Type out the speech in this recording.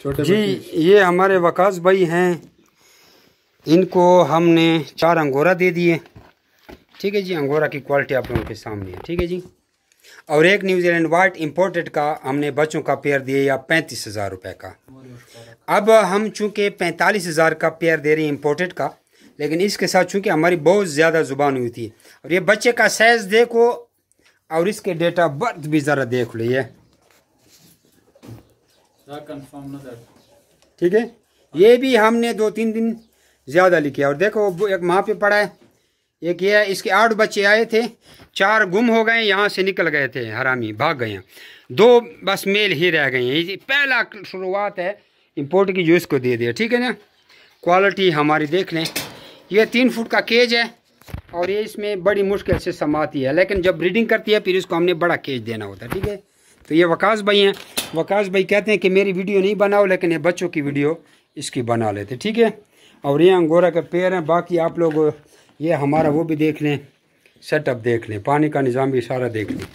छोटे जी। ये हमारे वकास भाई हैं, इनको हमने 4 अंगोरा दे दिए। ठीक है जी, अंगोरा की क्वालिटी आप लोगों के सामने है। ठीक है जी। और एक न्यूजीलैंड वाइट इंपोर्टेड का हमने बच्चों का पेयर दिए या 35,000 रुपये का। अब हम चूँकि 45,000 का पेयर दे रहे हैं इंपोर्टेड का, लेकिन इसके साथ चूँकि हमारी बहुत ज़्यादा ज़ुबान हुई थी। और ये बच्चे का साइज़ देखो और इसके डेट ऑफ बर्थ भी ज़रा देख लो। ये ठीक है, ये भी हमने 2-3 दिन ज़्यादा लिखे। और देखो एक वहाँ पे पड़ा है, एक ये है। इसके 8 बच्चे आए थे, 4 गुम हो गए, यहाँ से निकल गए थे, हरामी भाग गए हैं। 2 बस मेल ही रह गए हैं। ये पहला शुरुआत है इंपोर्ट की जो इसको दे दिया। ठीक है ना। क्वालिटी हमारी देख लें। ये 3 फुट का केज है और ये इसमें बड़ी मुश्किल से समाती है, लेकिन जब ब्रीडिंग करती है फिर इसको हमने बड़ा केज देना होता है। ठीक है। तो ये वकास भाई हैं। वकास भाई कहते हैं कि मेरी वीडियो नहीं बनाओ, लेकिन ये बच्चों की वीडियो इसकी बना लेते। ठीक है। और ये अंगोरा के पेयर हैं। बाकी आप लोग ये हमारा वो भी देख लें, सेटअप देख लें, पानी का निज़ाम भी सारा देख लें।